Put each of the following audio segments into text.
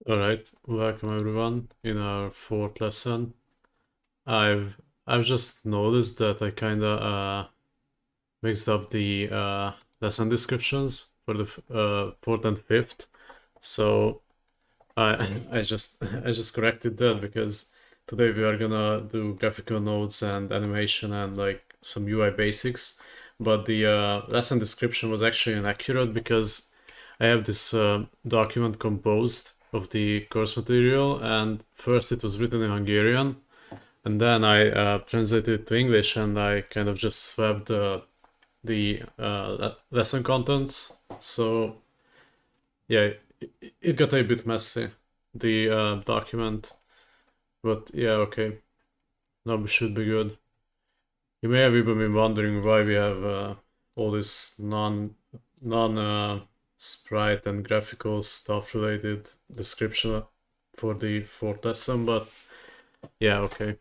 Alright, welcome everyone in our fourth lesson. I've just noticed that I kinda mixed up the lesson descriptions for the fourth and fifth. So I just corrected that because today we are gonna do graphical notes and animation and like some UI basics. But the lesson description was actually inaccurate because I have this document composed of the course material, and first it was written in Hungarian, and then I translated it to English, and I kind of just swapped the lesson contents. So yeah, it got a bit messy, the document, but yeah, okay, now we should be good. You may have even been wondering why we have all this non sprite and graphical stuff related description for the fourth lesson, but yeah, okay.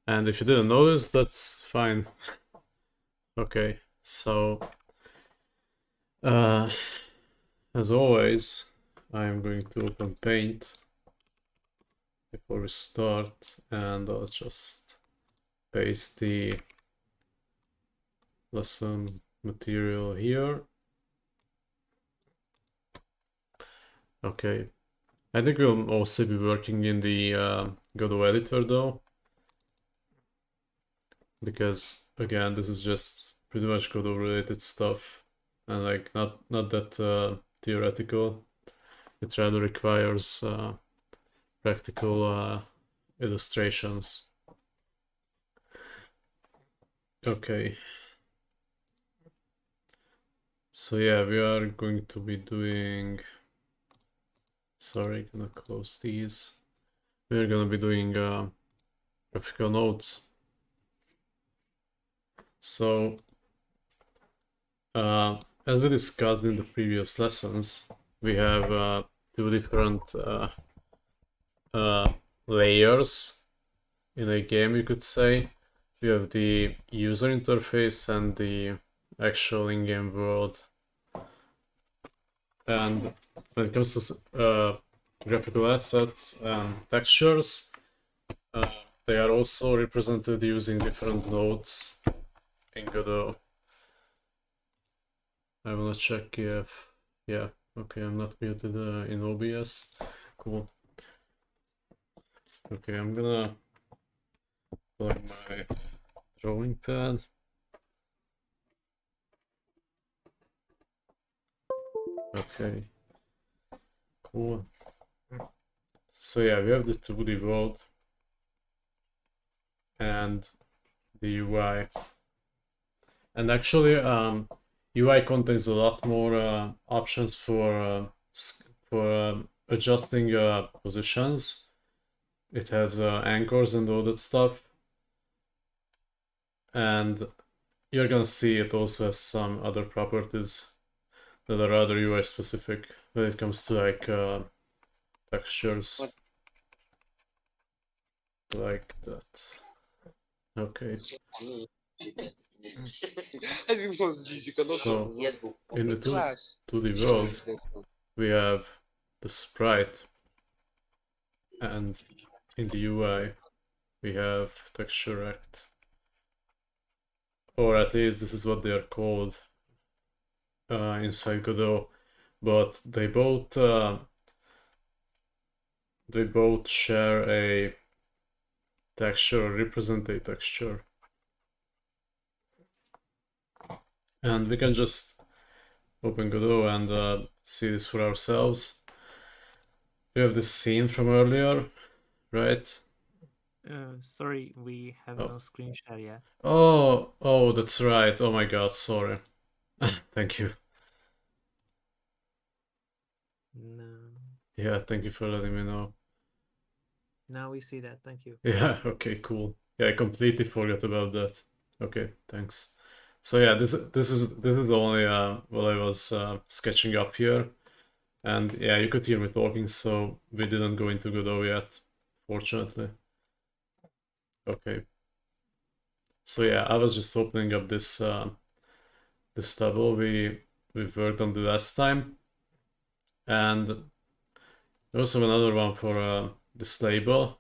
And if you didn't notice, that's fine. Okay, so uh, as always, I am going to open Paint before we start, and I'll just paste the lesson material here. Okay, I think we'll mostly be working in the Godot editor though, because again, this is just pretty much Godot related stuff, and like not that theoretical. It rather requires practical illustrations. Okay. So yeah, we are going to be doing. Sorry, gonna close these. We're gonna be doing graphical notes. So, as we discussed in the previous lessons, we have two different layers in a game, you could say. We have the user interface and the actual in-game world. And when it comes to graphical assets and textures, they are also represented using different nodes in Godot. I will check if, yeah, okay, I'm not muted in OBS. Cool. Okay, I'm gonna plug my drawing pad. Okay, cool. So yeah, we have the 2D world and the UI. And actually, UI contains a lot more options for adjusting positions. It has anchors and all that stuff. And you're gonna see it also has some other properties that are rather UI specific when it comes to like textures. Like that. Okay. So in the 2D world, we have the sprite, and in the UI, we have texture rect. Or at least this is what they are called inside Godot. But they both share a texture or represent a texture. And we can just open Godot and see this for ourselves. We have this scene from earlier, right? Sorry, we have no screen share yet. Oh, that's right. Oh my God, sorry. Thank you. No. Yeah, thank you for letting me know. Now we see that. Thank you. Yeah, okay, cool. Yeah, I completely forgot about that. Okay, thanks. So yeah, this is only what I was sketching up here, and yeah, you could hear me talking, so we didn't go into Godot yet, fortunately. Okay. So yeah, I was just opening up this table we worked on the last time, and We also have another one for this label,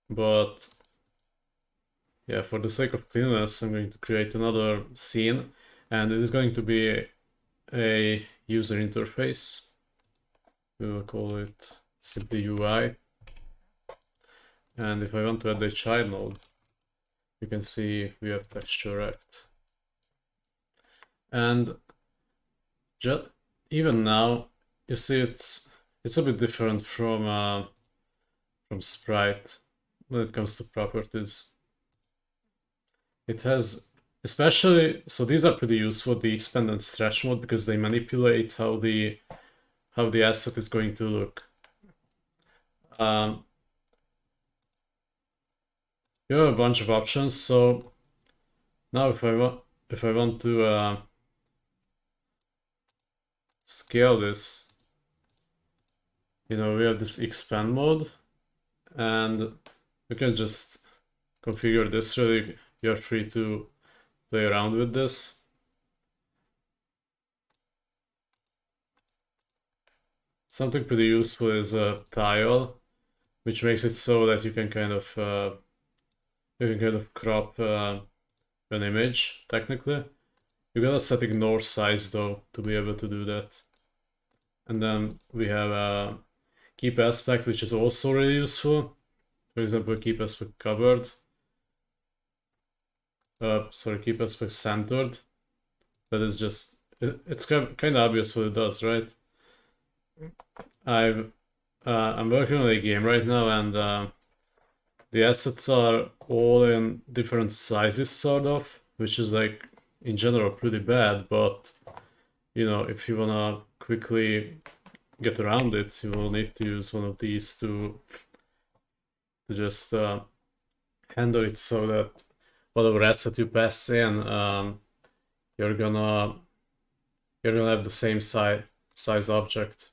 but yeah, for the sake of cleanliness, I'm going to create another scene, and it is going to be a user interface. We will call it simply UI. And if I want to add a child node, you can see we have texture rect. And just even now, you see it's a bit different from Sprite when it comes to properties. It has, especially, so these are pretty useful, the expand and stretch mode, because they manipulate how the asset is going to look. You have a bunch of options. So now if I want to scale this, we have this expand mode, and you can just configure this. Really, you're free to play around with this. Something pretty useful is a tile, which makes it so that you can kind of crop an image technically. You gotta set ignore size though to be able to do that. And then we have keep aspect, which is also really useful. For example, keep aspect covered. Sorry, keep aspect centered. That is just it's kind of obvious what it does, right? I'm working on a game right now, and the assets are all in different sizes, sort of, which is like in general pretty bad. But if you wanna quickly get around it, you will need to use one of these to just handle it so that whatever asset you pass in, you're gonna have the same size object.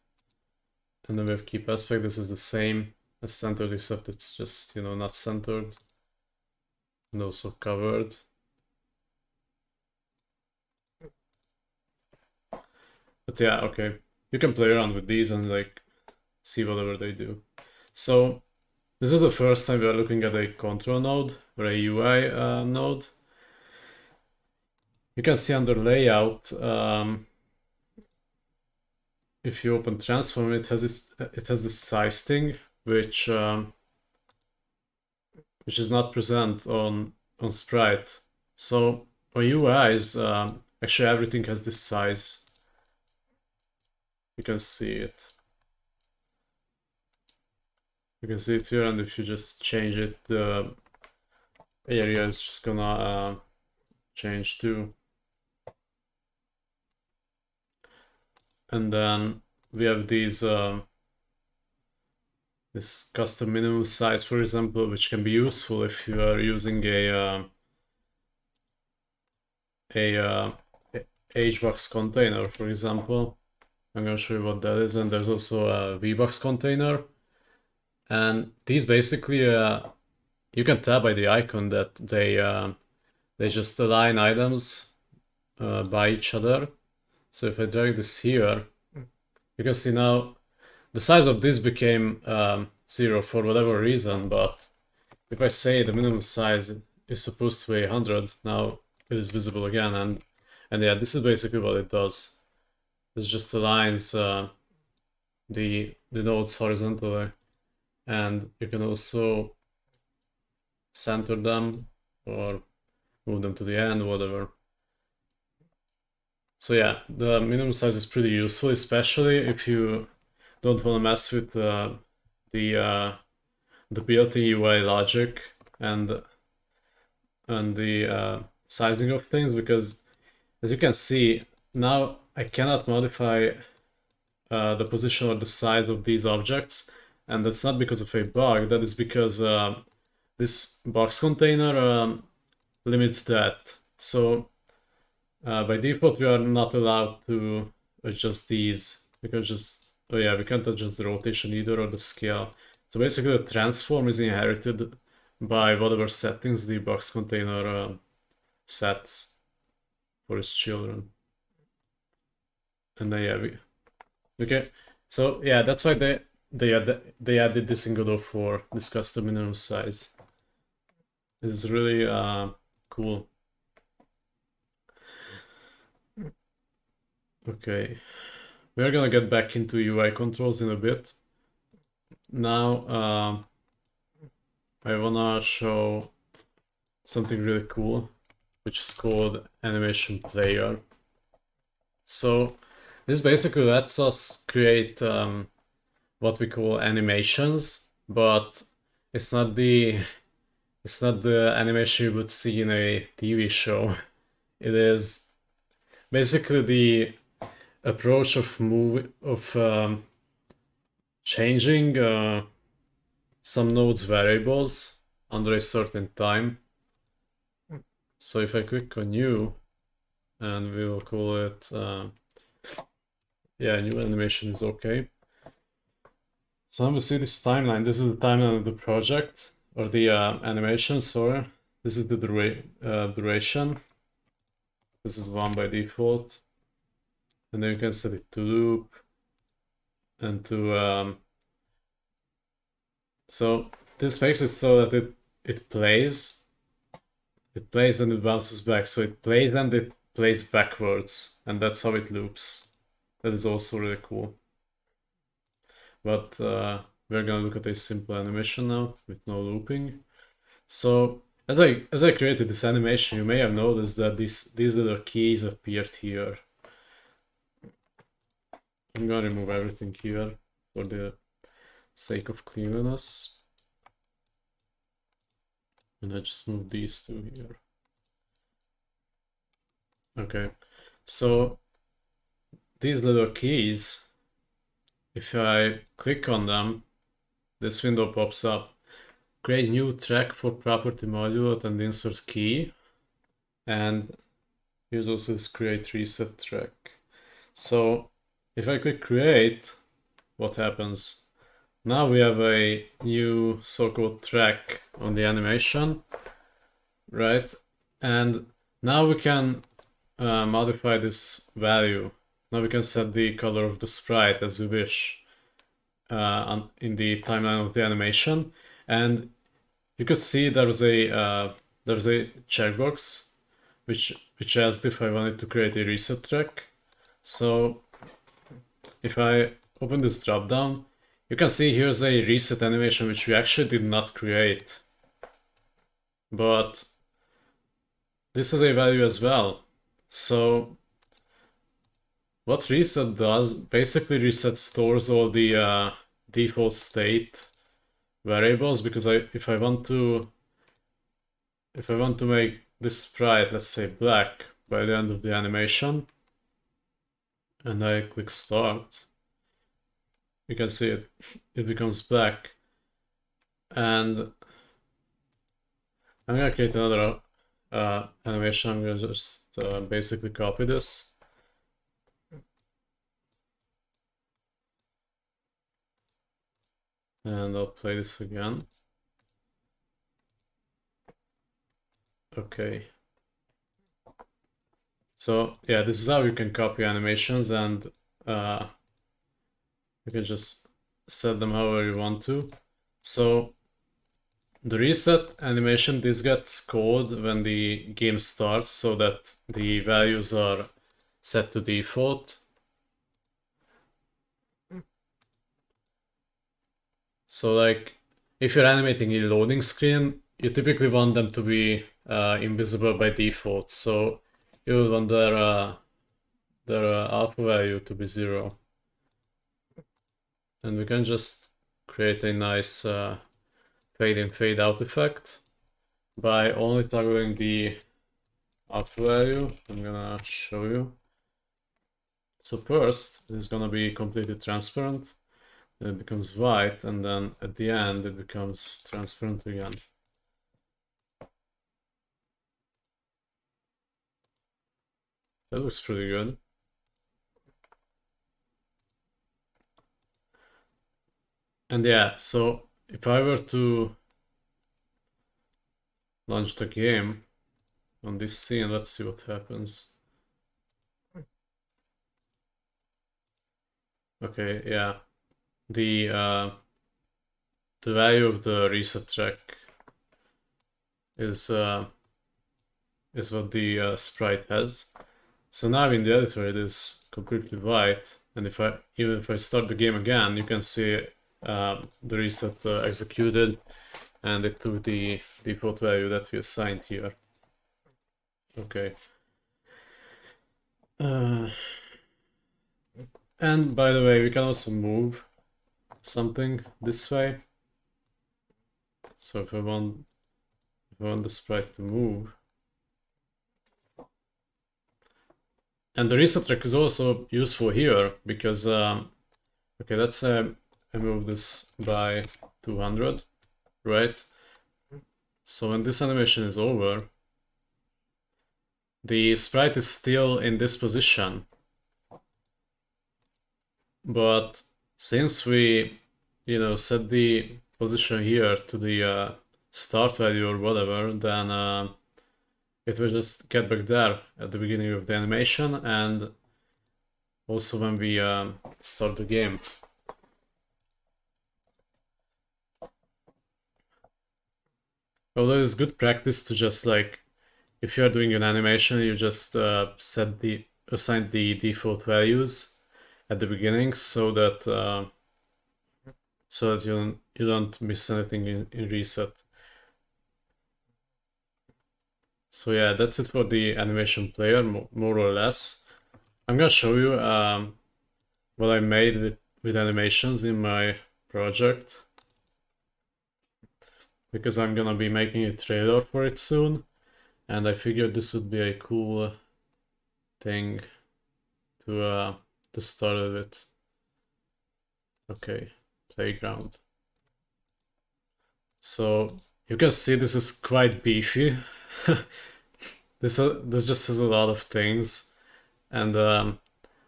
And then with keep aspect, this is the same as centered, except it's just not centered and also covered. But yeah, okay, you can play around with these and like see whatever they do. So this is the first time we are looking at a control node or a UI node. You can see under layout, if you open transform, it has this size thing, which is not present on Sprite. So on UIs, actually everything has this size. You can see it. You can see it here, and if you just change it, the area is just gonna change too. And then we have these this custom minimum size, for example, which can be useful if you are using a HBox container, for example. I'm gonna show you what that is, and there's also a VBox container. And these basically, you can tell by the icon that they just align items by each other. So if I drag this here, you can see now the size of this became 0 for whatever reason, but if I say the minimum size is supposed to be 100, now it is visible again, and yeah, this is basically what it does. It just aligns the nodes horizontally, and you can also center them or move them to the end, whatever. So yeah, the minimum size is pretty useful, especially if you don't want to mess with the built-in UI logic and the sizing of things, because as you can see now I cannot modify the position or the size of these objects, and that's not because of a bug. That is because this box container limits that. So by default we are not allowed to adjust these. We can just we can't adjust the rotation either or the scale. So basically the transform is inherited by whatever settings the box container sets for its children. And then okay, So yeah, that's why they added this in Godot 4, this custom minimum size. It's really cool. Okay, we're gonna get back into UI controls in a bit. Now I wanna show something really cool, which is called animation player. So this basically lets us create what we call animations, but it's not the it's not the animation you would see in a TV show. It is basically the approach of changing some nodes variables under a certain time. So if I click on new, and we will call it yeah, new animation is okay. So now we see this timeline. This is the timeline of the project or the animation. Sorry, this is the duration. This is 1 by default, and then you can set it to loop and to so this makes it so that it plays and it bounces back. So it plays and it plays backwards, and that's how it loops. That is also really cool. But we're gonna look at a simple animation now with no looping. So as I created this animation, you may have noticed that these little keys appeared here. I'm gonna remove everything here for the sake of cleanliness. And I just move these two here. Okay, so these little keys, if I click on them, this window pops up. Create new track for property module and insert key. And here's also this create reset track. So if I click create, what happens? Now we have a new so-called track on the animation, right? And now we can modify this value. Now we can set the color of the sprite as we wish in the timeline of the animation. And you could see there's a checkbox which asked if I wanted to create a reset track. So if I open this dropdown, you can see here's a reset animation which we actually did not create. But this is a value as well. So what reset does, basically reset stores all the default state variables, because if I want to make this sprite, let's say black, by the end of the animation, and I click start, you can see it becomes black. And I'm gonna create another animation. I'm gonna just basically copy this. And I'll play this again. Okay. So yeah, this is how you can copy animations, and you can just set them however you want to. So the reset animation, this gets called when the game starts so that the values are set to default. So like if you're animating a loading screen, you typically want them to be invisible by default. So you will want their alpha value to be 0. And we can just create a nice fade in, fade out effect by only toggling the alpha value. I'm gonna show you. So first, it's gonna be completely transparent, then it becomes white, and then at the end it becomes transparent again. That looks pretty good. And yeah, so if I were to launch the game on this scene, let's see what happens. Okay, yeah. The value of the reset track is what the sprite has. So now in the editor it is completely white, and even if I start the game again, you can see the reset executed, and it took the default value that we assigned here. Okay. And by the way, we can also move something this way. So if I want the sprite to move, and the reset track is also useful here because okay, let's say I move this by 200, right? So when this animation is over, the sprite is still in this position, but since we, set the position here to the start value or whatever, then it will just get back there at the beginning of the animation and also when we start the game. Although it's good practice to just like, if you're doing an animation, you just assign the default values at the beginning so that you don't miss anything in reset. So yeah, that's it for the animation player, more or less. I'm gonna show you what I made with animations in my project because I'm gonna be making a trailer for it soon, and I figured this would be a cool thing to start with. Okay, playground. So you can see this is quite beefy. This just has a lot of things, and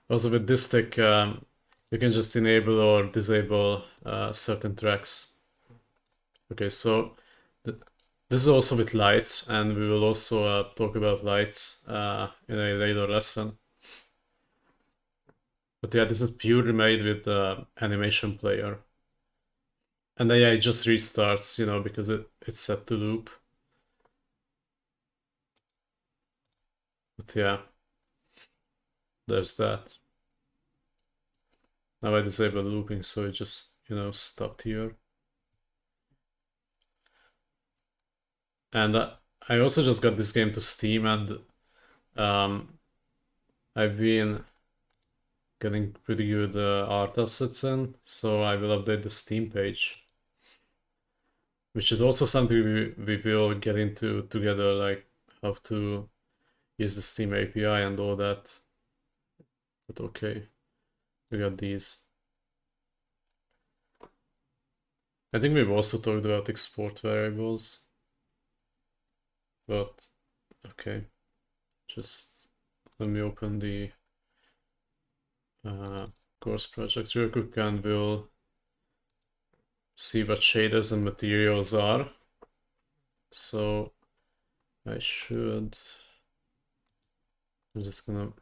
also with this tech, you can just enable or disable certain tracks. Okay, so th this is also with lights, and we will also talk about lights in a later lesson. But yeah, this is purely made with animation player. And then yeah, it just restarts, because it's set to loop. But yeah, there's that. Now I disable looping, so it just, stopped here. And I also just got this game to Steam, and I've been getting pretty good art assets in, so I will update the Steam page. Which is also something we will get into together, like how to use the Steam API and all that. But okay, we got these. I think we've also talked about export variables, but okay, just let me open the course project real quick and we'll see what shaders and materials are. So I'm just gonna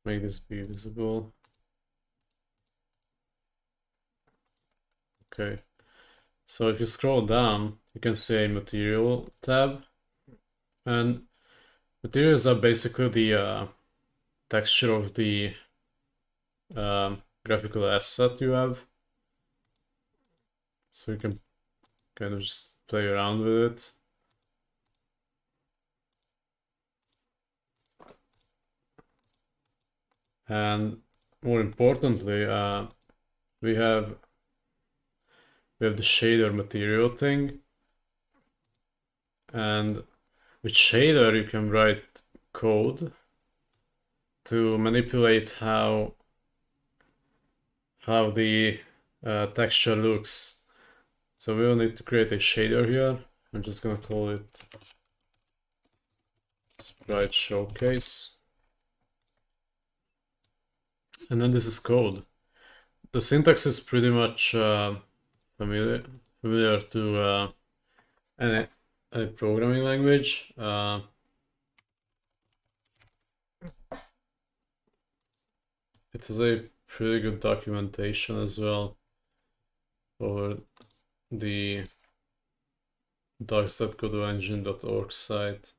make this be visible. Okay, so if you scroll down, you can see a material tab, and materials are basically the texture of the graphical asset you have. So you can kind of just play around with it. And more importantly, we have the shader material thing, and with shader you can write code to manipulate how the texture looks. So we'll need to create a shader here. I'm just gonna call it sprite showcase, and then this is code. The syntax is pretty much familiar to any programming language. It has a pretty good documentation as well over the docs.godoengine.org site.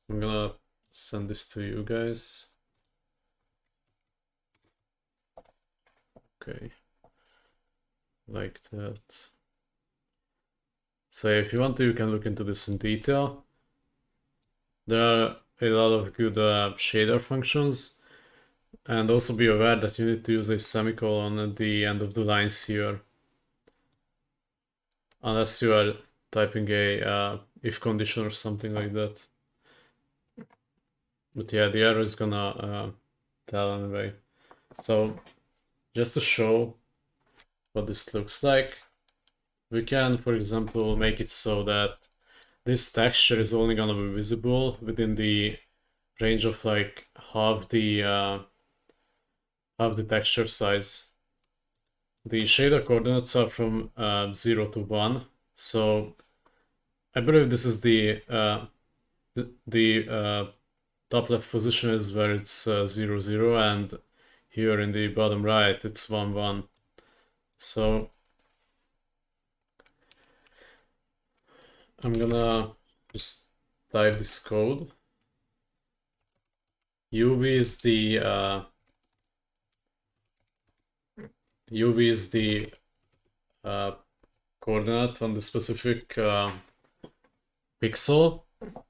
I'm gonna send this to you guys. Okay, like that. So if you want to, you can look into this in detail. There are a lot of good shader functions, and also be aware that you need to use a semicolon at the end of the lines here, unless you are typing a if condition or something like that. But yeah, the error is gonna tell anyway. So just to show what this looks like, we can, for example, make it so that this texture is only gonna be visible within the range of like half the texture size. The shader coordinates are from 0 to 1, so I believe this is the top left position is where it's 0, 0, and here in the bottom right it's 1, 1. So I'm gonna just type this code. UV is the coordinate on the specific pixel,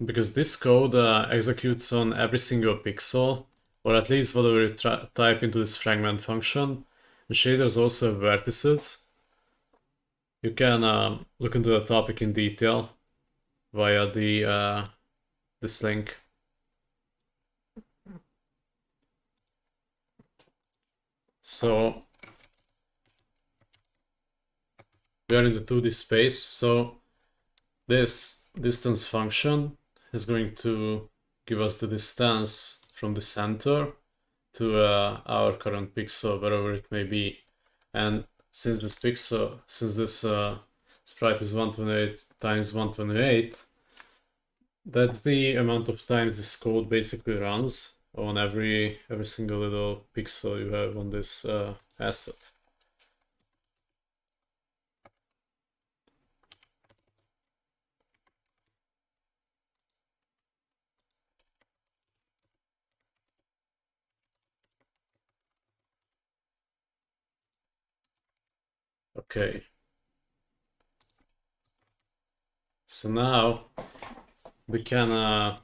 because this code executes on every single pixel, or at least whatever you type into this fragment function. The shaders also have vertices. You can look into the topic in detail via this link. So we are in the 2D space, so this distance function is going to give us the distance from the center to our current pixel, wherever it may be. And since this sprite is 128 times 128, that's the amount of times this code basically runs on every single little pixel you have on this asset. Okay. So now we can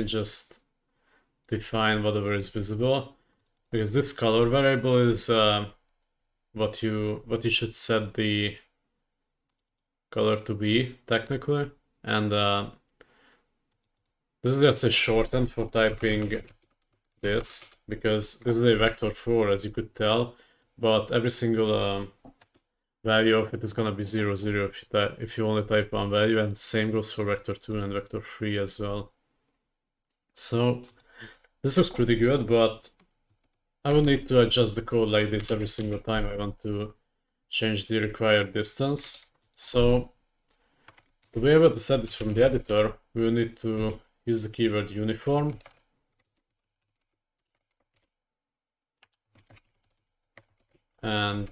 just define whatever is visible, because this color variable is what you should set the color to be technically, and this is just a shorthand for typing this, because this is a vector 4, as you could tell, but every single value of it is gonna be 0, 0 if you only type one value, and same goes for vector 2 and vector 3 as well. So this looks pretty good, but I will need to adjust the code like this every single time I want to change the required distance. So to be able to set this from the editor, we will need to use the keyword uniform. And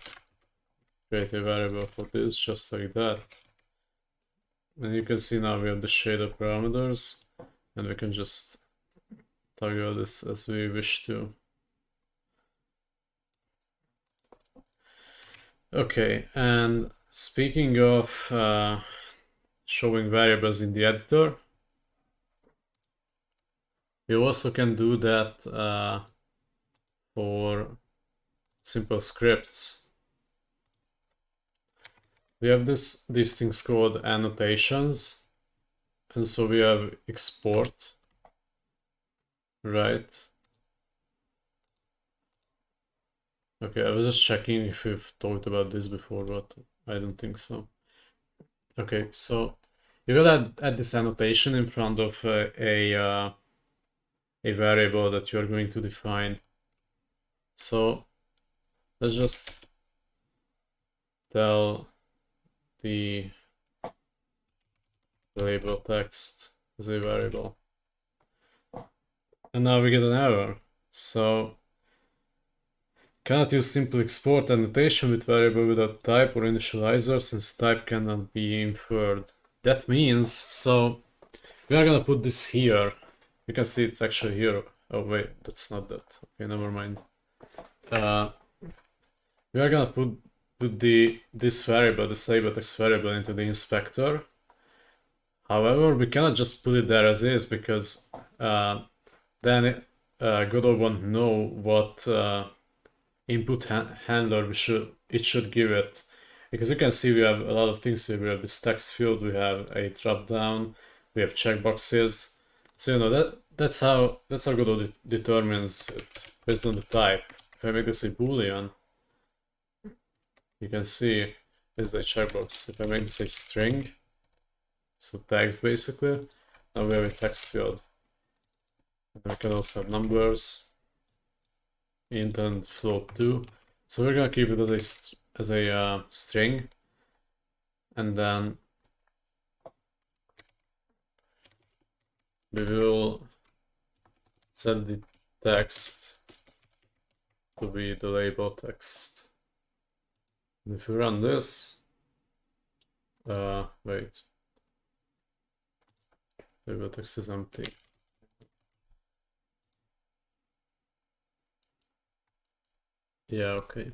create a variable for this, just like that. And you can see now we have the shader parameters, and we can just toggle this as we wish to. Okay, and speaking of showing variables in the editor, you also can do that for simple scripts. We have these things called annotations, and so we have export, right? Okay, I was just checking if we've talked about this before, but I don't think so. Okay, so you gotta add this annotation in front of a variable that you're going to define. So let's just tell the label text as a variable. And now we get an error So cannot use simple export annotation with variable without type or initializer since type cannot be inferred. That means, so we are gonna put this here. You can see it's actually here. Oh wait, that's not that. Okay, never mind. We are gonna put this variable, this label text variable into the inspector. However, we cannot just put it there as is because then Godot won't know what input handler it should give it. Because you can see we have a lot of things here. We have this text field, we have a drop down, we have checkboxes. So you know that's how Godot determines it based on the type. If I make this a boolean, you can see it's a checkbox. If I make this a string, so text basically, now we have a text field. And we can also have numbers, int and float too. So we're gonna keep it as a string, and then we will set the text to be the label text. And if we run this, wait, label text is empty. Yeah, okay.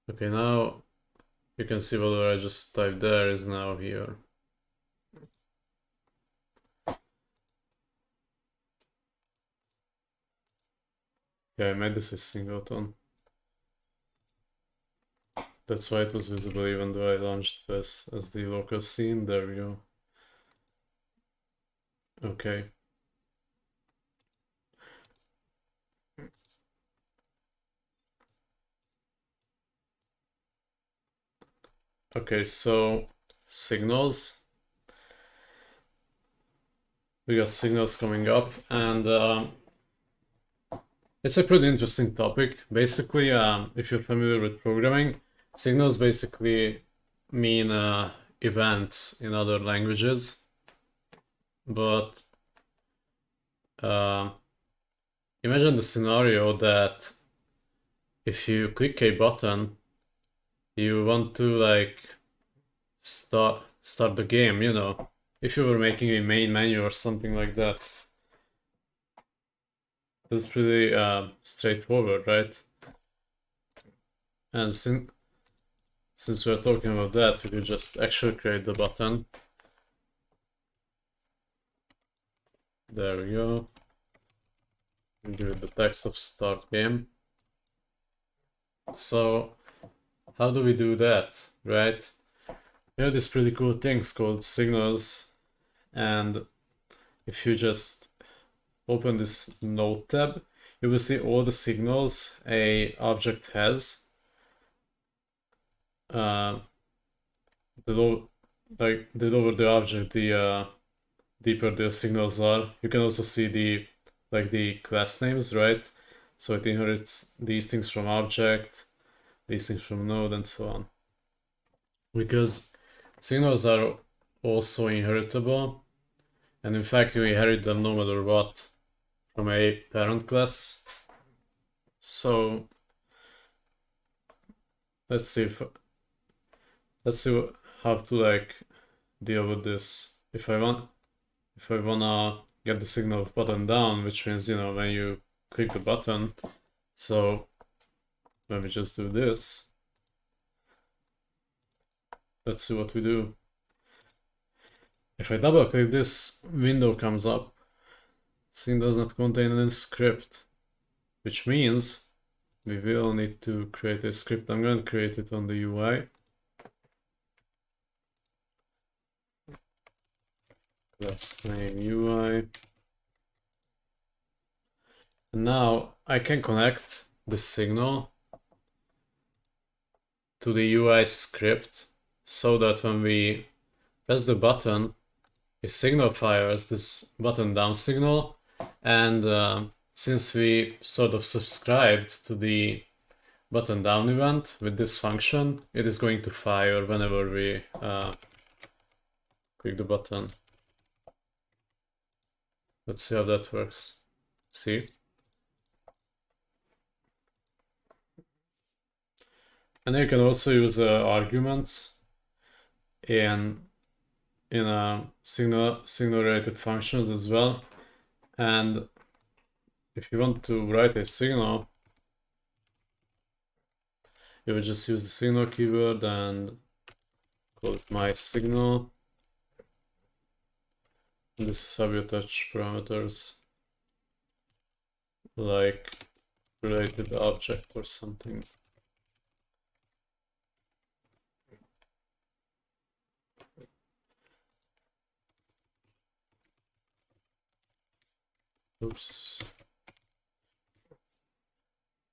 Okay, now you can see whatever I just typed there is now here. Yeah, I made this a singleton. That's why it was visible even though I launched this as the local scene. There we go. Okay. Okay, so signals. We got signals coming up, and it's a pretty interesting topic. Basically, if you're familiar with programming, signals basically mean events in other languages. But imagine the scenario that if you click a button, you want to like start the game, you know, if you were making a main menu or something like that. That's pretty straightforward, right? And since we're talking about that, we could just actually create the button. There we go. And give it the text of start game. So how do we do that, right? We have these pretty cool things called signals, and if you just open this node tab, you will see all the signals a object has. The lower the object, the deeper the signals are. You can also see the class names, right? So it inherits these things from object, these things from node, and so on. Because signals are also inheritable, and in fact you inherit them no matter what from a parent class. So let's see how to like deal with this. If I wanna get the signal of button down, which means, you know, when you click the button. So let me just do this. Let's see what we do. If I double click, this window comes up. Scene does not contain any script, which means we will need to create a script. I'm going to create it on the UI. Class name UI. And now I can connect the signal to the UI script so that when we press the button, a signal fires this button down signal, and since we sort of subscribed to the button down event with this function, it is going to fire whenever we click the button. Let's see how that works. See? And you can also use arguments in signal related functions as well. And if you want to write a signal, you would just use the signal keyword and call it my signal. And this is how you attach parameters like related object or something. Oops.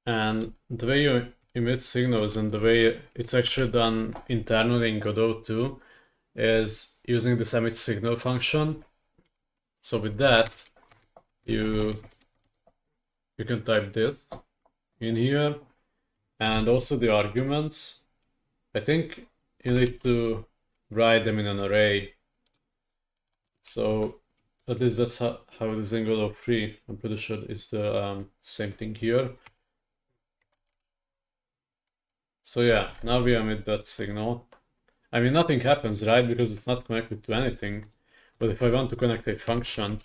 And the way you emit signals and the way it's actually done internally in Godot too is using this emit signal function. So with that, you can type this in here, and also the arguments. I think you need to write them in an array. So at least that's how it is in Godot 3. I'm pretty sure it's the same thing here. So yeah, now we emit that signal. I mean, nothing happens, right? Because it's not connected to anything. But if I want to connect a function,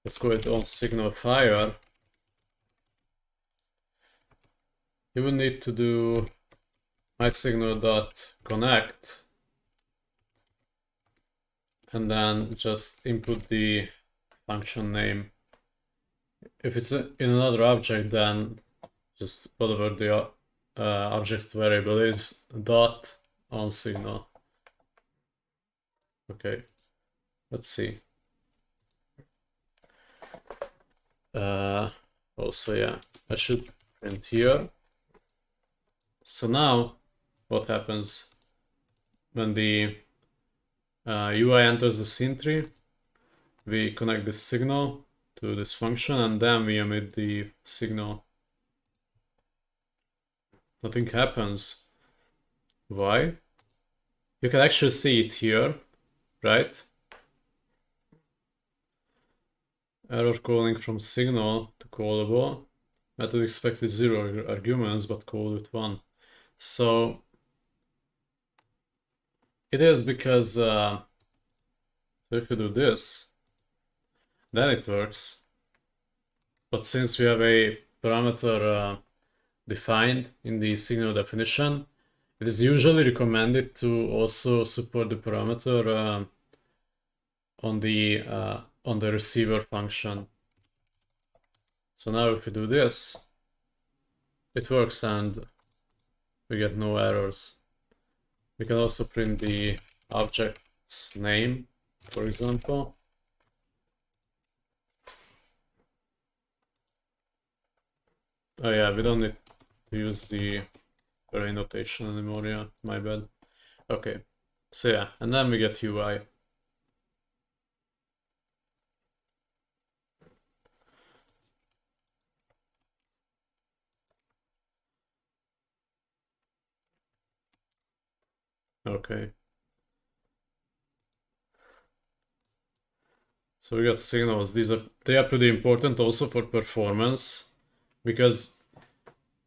let's call it on signal fire, you will need to do mySignal.connect and then just input the function name. If it's in another object, then just whatever the object variable is, dot on signal. Okay, let's see. Also, yeah, I should print here. So now, what happens when the UI enters the scene tree? We connect this signal to this function, and then we emit the signal. Nothing happens. Why? You can actually see it here, right? Error calling from signal to callable. Method expected 0 arguments, but called with 1. So it is because if you do this, then it works. But since we have a parameter defined in the signal definition, it is usually recommended to also support the parameter on the receiver function. So now if we do this, it works and we get no errors. We can also print the object's name, for example. Oh yeah, we don't need to use the array notation anymore, yeah, my bad. Okay, so yeah, and then we get UI. Okay. So we got signals. They are pretty important also for performance, because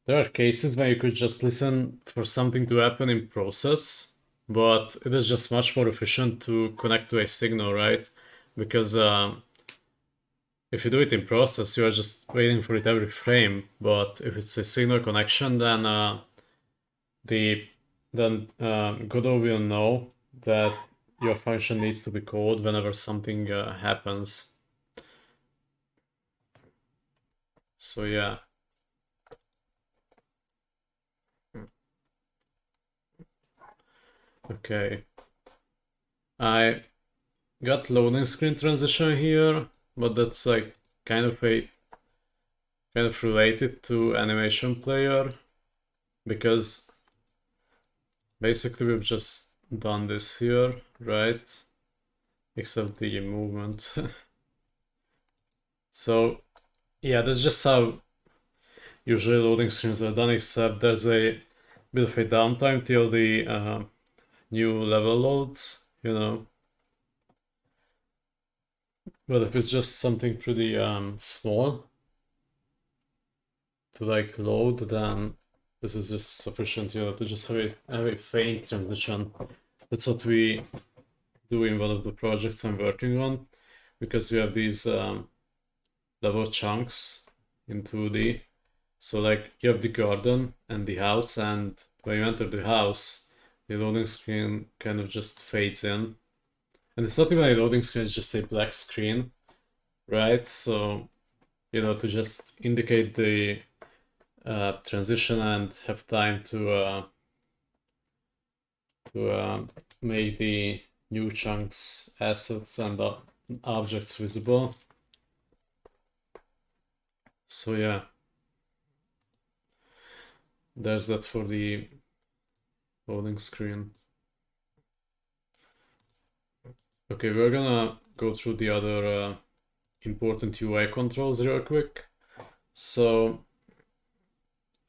there are cases where you could just listen for something to happen in process, but it is just much more efficient to connect to a signal, right? Because if you do it in process, you are just waiting for it every frame. But if it's a signal connection, then Godot will know that your function needs to be called whenever something happens. So yeah. Okay. I got loading screen transition here, but that's like kind of related to animation player, because basically we've just done this here, right? Except the movement. So yeah, that's just how usually loading screens are done, except there's a bit of a downtime till the new level loads, you know. But if it's just something pretty small to like load, then this is just sufficient, to just have a faint transition. That's what we do in one of the projects I'm working on, because we have these level chunks in 2D. So like you have the garden and the house, and when you enter the house, the loading screen kind of just fades in. And it's not even a loading screen, it's just a black screen, right? So, to just indicate the transition and have time to make the new chunks, assets, and objects visible. So yeah, there's that for the loading screen. Okay, we're gonna go through the other important UI controls real quick. So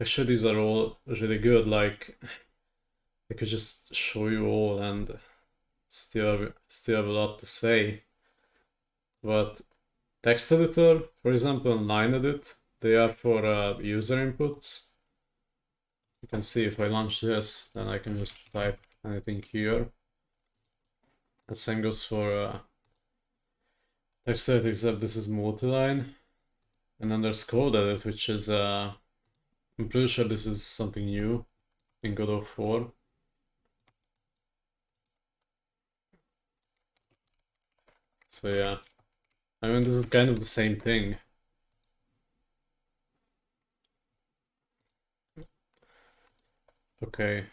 actually these are all really good. Like I could just show you all and still have a lot to say. But text editor, for example, and line edit, they are for user inputs. You can see if I launch this, then I can just type anything here. The same goes for text edit, except this is multi-line. And then there's code edit, which is, I'm pretty sure this is something new in Godot 4. So yeah, I mean, this is kind of the same thing. Okay.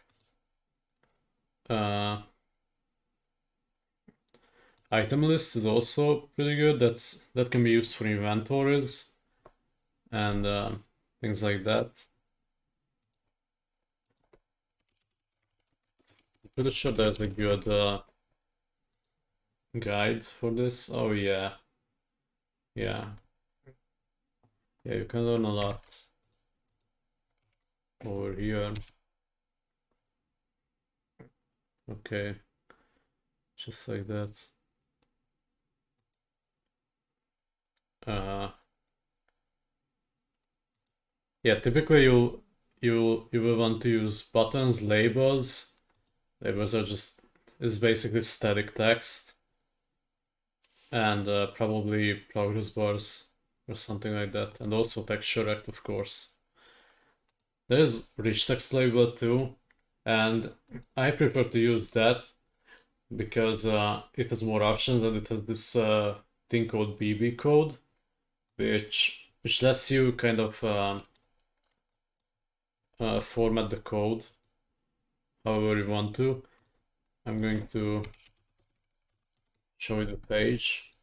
Item list is also pretty good. That can be used for inventories and things like that. I'm pretty sure there's a good guide for this. Oh yeah, yeah, yeah. You can learn a lot over here. Okay, just like that. Yeah, typically you will want to use buttons, labels. Labels are just is basically static text, and probably progress bars or something like that, and also texture rect, of course. There's rich text label too, and I prefer to use that because it has more options and it has this thing called BB code, which lets you kind of format the code however you want to. I'm going to show you the page.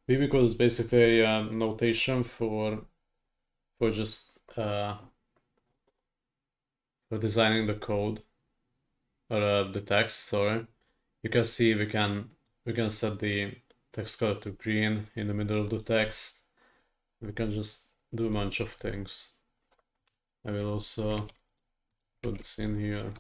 BB code is basically a notation for just for designing the code or the text. Sorry, you can see we can set the text color to green in the middle of the text. We can just do a bunch of things. I will also put this in here.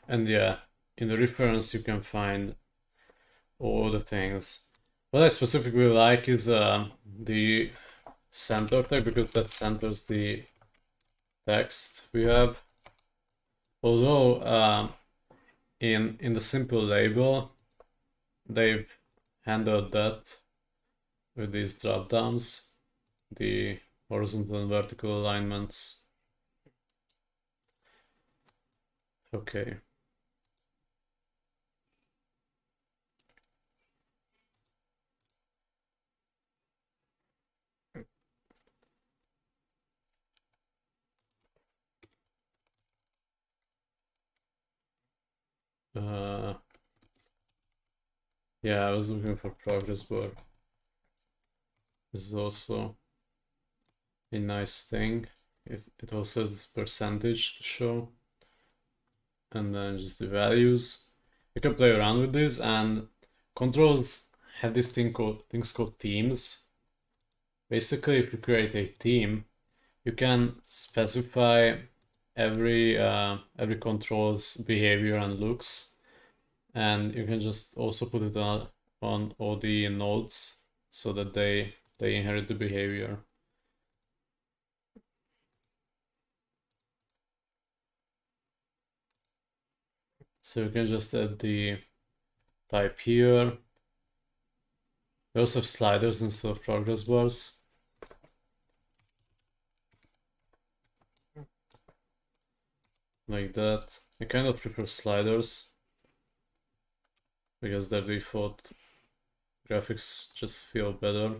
And yeah, in the reference you can find all the things. What I specifically like is the center tag, because that centers the text we have. Although in the simple label they've handled that with these drop downs, the horizontal and vertical alignments. Okay. Yeah, I was looking for progress bar. This is also a nice thing. It also has this percentage to show, and then just the values. You can play around with this, and controls have this things called themes. Basically, if you create a theme, you can specify every control's behavior and looks, And you can just also put it on all the nodes so that they inherit the behavior. So you can just add the type here. We also have sliders instead of progress bars. Like that. I kind of prefer sliders because their default graphics just feel better.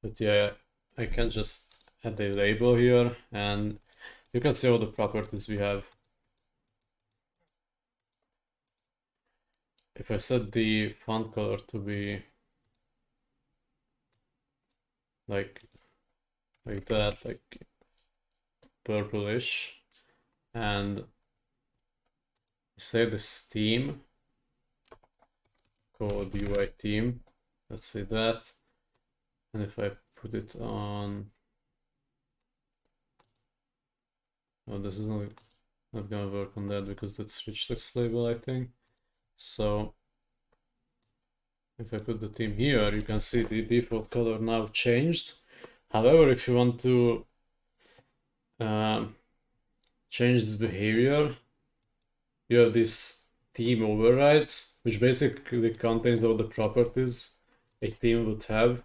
But yeah, I can just add a label here and you can see all the properties we have. If I set the font color to be like that, like purplish, and say this theme called UI theme, let's say that, and if I put it on, oh, this is not gonna work on that because that's rich text label, I think. So if I put the theme here, you can see the default color now changed. However, if you want to change this behavior, you have this theme overrides, which basically contains all the properties a theme would have.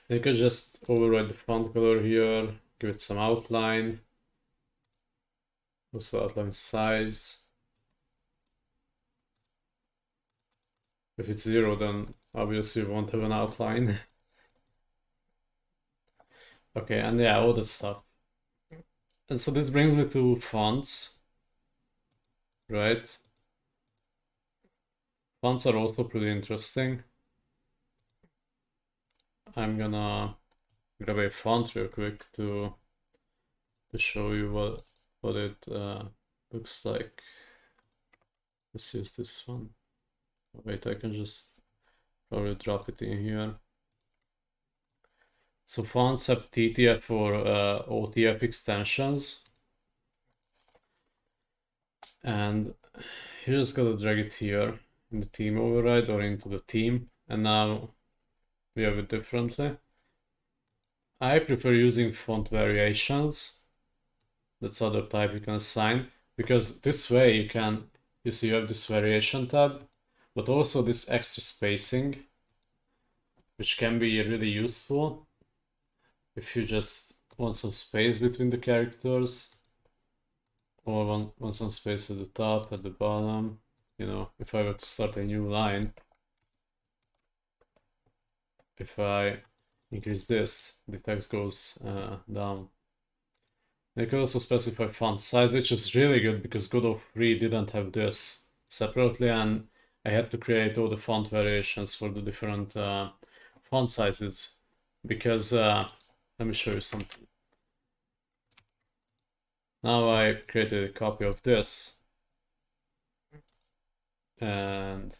You can just override the font color here, give it some outline, also outline size. If it's 0, then obviously you won't have an outline. Okay, and yeah, all that stuff. And so this brings me to fonts, right? Fonts are also pretty interesting. I'm gonna grab a font real quick to show you what it looks like. Let's use this one. Wait, I can just probably drop it in here. So fonts have TTF or OTF extensions, and you just gotta drag it here in the theme override or into the theme, and now we have it differently. I prefer using font variations. That's other type you can assign, because this way you see you have this variation tab, but also this extra spacing, which can be really useful if you just want some space between the characters, or want some space at the top, at the bottom. You know, if I were to start a new line, if I increase this, the text goes down. You can also specify font size, which is really good because Godot 3 didn't have this separately, and I had to create all the font variations for the different font sizes because let me show you something. Now I created a copy of this, and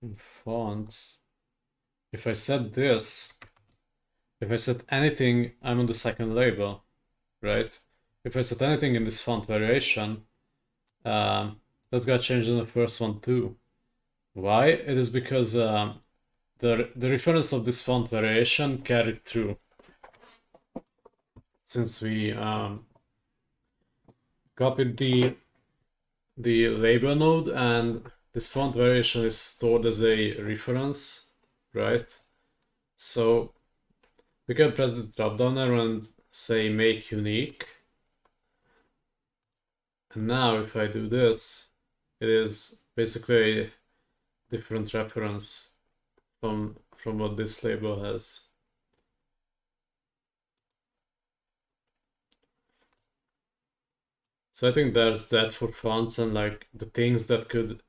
in fonts, if I set this, if I set anything, I'm on the second label, right? If I set anything in this font variation, that's got changed in the first one too. Why? It is because the reference of this font variation carried through. Since we copied the label node, and this font variation is stored as a reference, right? So we can press this drop down arrow and say make unique. And now if I do this, it is basically a different reference from what this label has. So I think there's that for fonts and like the things that could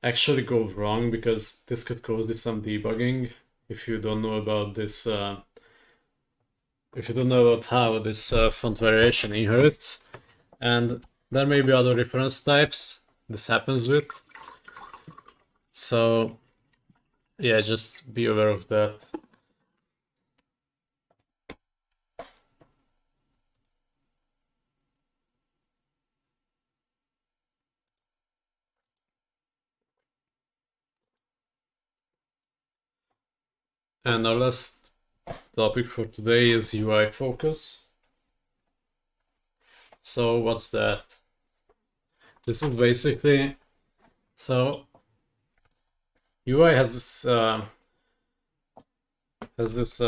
actually go wrong, because this could cause you some debugging if you don't know about this. If you don't know about how this font variation inherits, and there may be other reference types this happens with. So yeah, just be aware of that. And our last topic for today is UI focus. So what's that? This is basically, so UI has this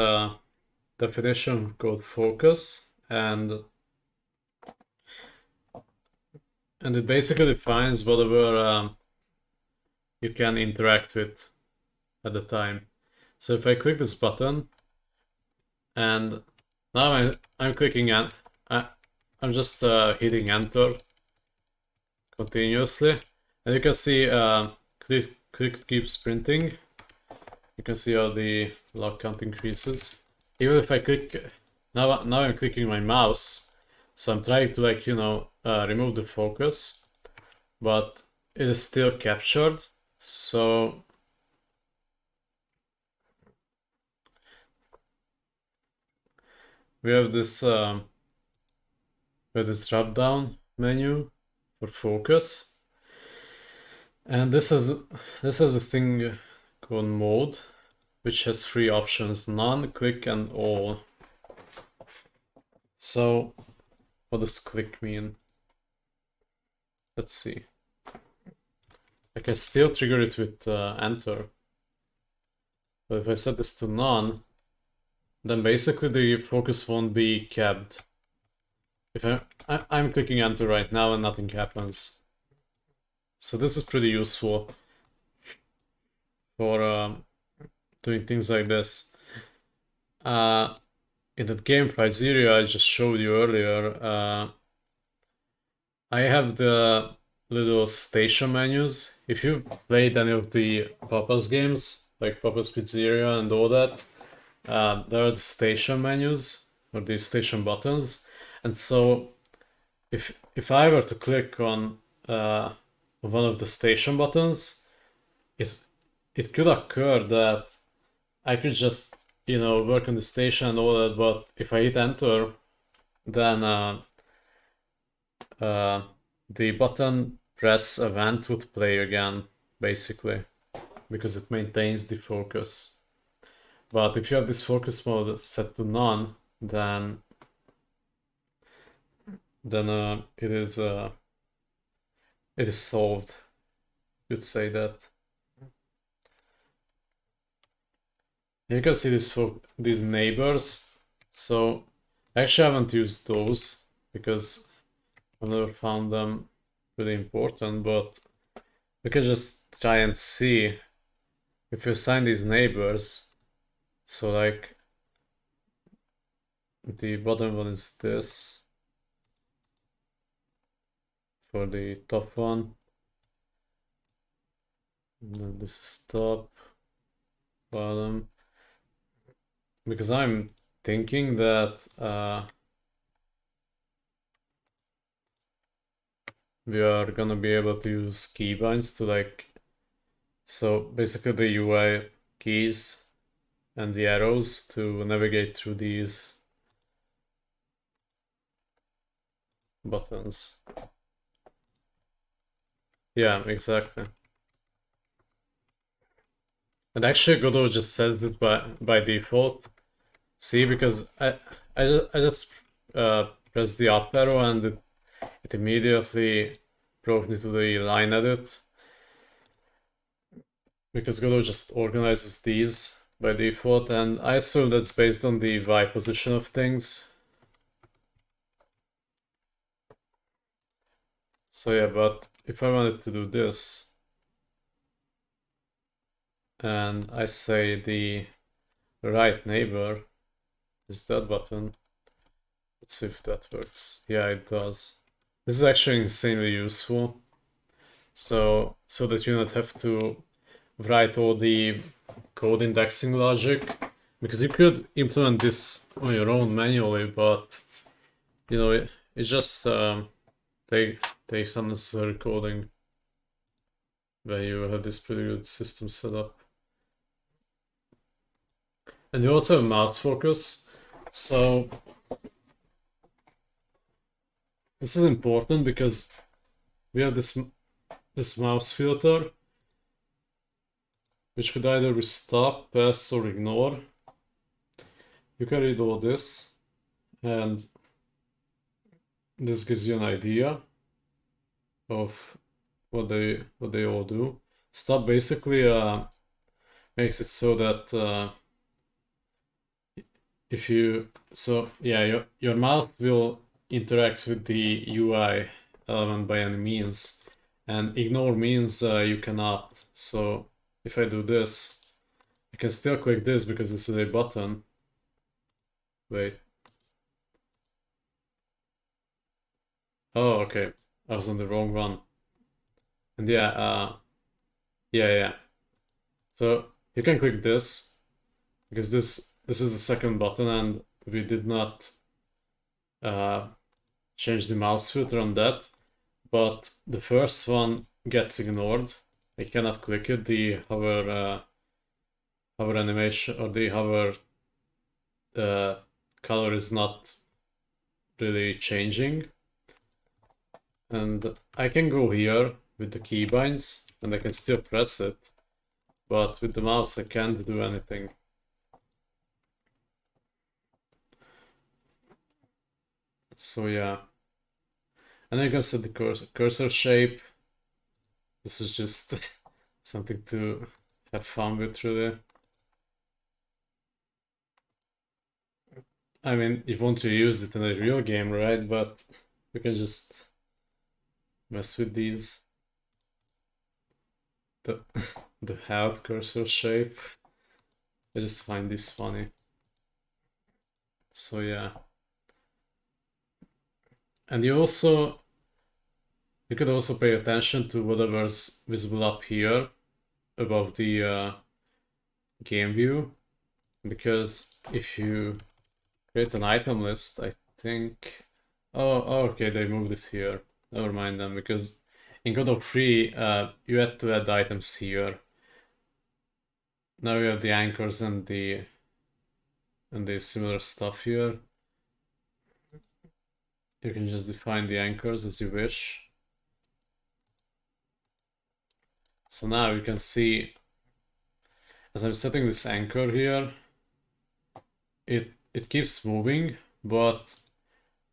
definition called focus, and it basically defines whatever you can interact with at the time. So if I click this button, and now I'm clicking and I'm just hitting enter continuously, and you can see click keeps printing. You can see how the log count increases. Even if I click now I'm clicking my mouse, so I'm trying to remove the focus, but it is still captured. So we have this drop down menu for focus, and this has this thing called mode, which has three options: none, click, and all. So what does click mean? Let's see. I can still trigger it with enter, but if I set this to none, then basically the focus won't be kept. If I'm clicking enter right now and nothing happens. So this is pretty useful for doing things like this. In that game Prizeria I just showed you earlier, I have the little station menus. If you've played any of the Papa's games, like Papa's Pizzeria and all that, there are the station menus or the station buttons. And so if I were to click on one of the station buttons, it could occur that I could just work on the station and all that, but if I hit enter, then the button press event would play again, basically, because it maintains the focus. But if you have this focus mode set to none, then it is solved. You'd say that. You can see this for these neighbors. So I actually haven't used those because I've never found them really important, but we can just try and see if you assign these neighbors. So like the bottom one is this for the top one, and then this is top, bottom, because I'm thinking that we are gonna be able to use keybinds to so basically the UI keys and the arrows to navigate through these buttons. Yeah, exactly. And actually Godot just says this by default. See, because I just pressed the up arrow and it immediately brought me to the line edit, because Godot just organizes these by default, and I assume that's based on the Y position of things. So yeah, but if I wanted to do this, and I say the right neighbor is that button, let's see if that works. Yeah, it does. This is actually insanely useful. So that you don't have to write all the code indexing logic, because you could implement this on your own manually, but it just takes unnecessary coding when you have this pretty good system set up. And you also have mouse focus. So this is important because we have this mouse filter, which could either be stop, pass, or ignore. You can read all this, and this gives you an idea of what they all do. Stop basically makes it so that if you your mouse will interact with the UI element by any means, and ignore means you cannot. So if I do this, I can still click this because this is a button. Wait. Oh, okay. I was on the wrong one. And yeah. So you can click this because this is the second button, and we did not uh, change the mouse filter on that. But the first one gets ignored. I cannot click it. The hover animation or the hover color is not really changing. And I can go here with the keybinds and I can still press it, but with the mouse I can't do anything. So yeah. And I can set the cursor shape. This is just something to have fun with, really. I mean, you want to use it in a real game, right? But you can just mess with these. The the help cursor shape. I just find this funny. So yeah. And you could also pay attention to whatever's visible up here above the game view, because if you create an item list, I think. Oh, okay, they moved it here. Never mind then, because in Godot 3, you had to add items here. Now you have the anchors and the similar stuff here. You can just define the anchors as you wish. So now you can see, as I'm setting this anchor here, it keeps moving, but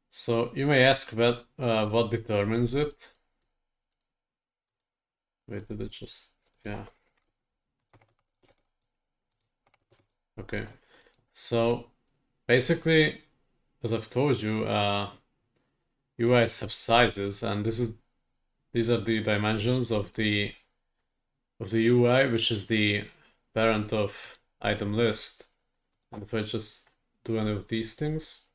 so you may ask what determines it. Wait, did it just, yeah. Okay. So basically, as I've told you, UIs have sizes, and these are the dimensions of the UI, which is the parent of item list. And if I just do any of these things,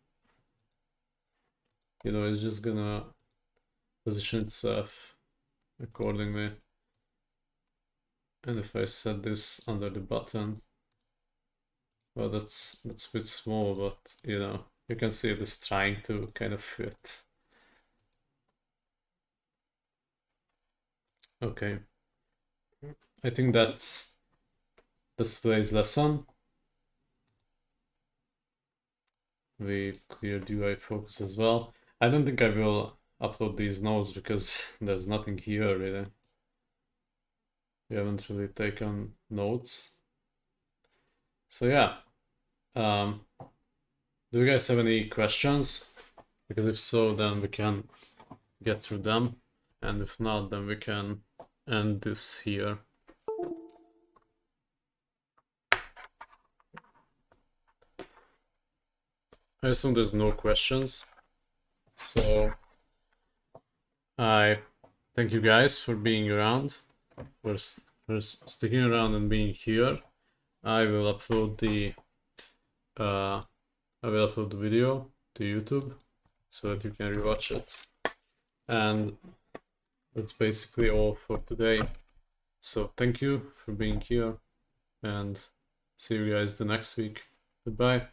it's just gonna position itself accordingly. And if I set this under the button, well, that's a bit small, but you can see it is trying to kind of fit. Okay. I think that's today's lesson. We cleared UI focus as well. I don't think I will upload these notes because there's nothing here really. We haven't really taken notes. So yeah. Do you guys have any questions? Because if so, then we can get through them. And if not, then we can end this here. I assume there's no questions. So I thank you guys for being around, for sticking around and being here. I will upload the video to YouTube so that you can rewatch it. And that's basically all for today. So thank you for being here, and see you guys the next week. Goodbye.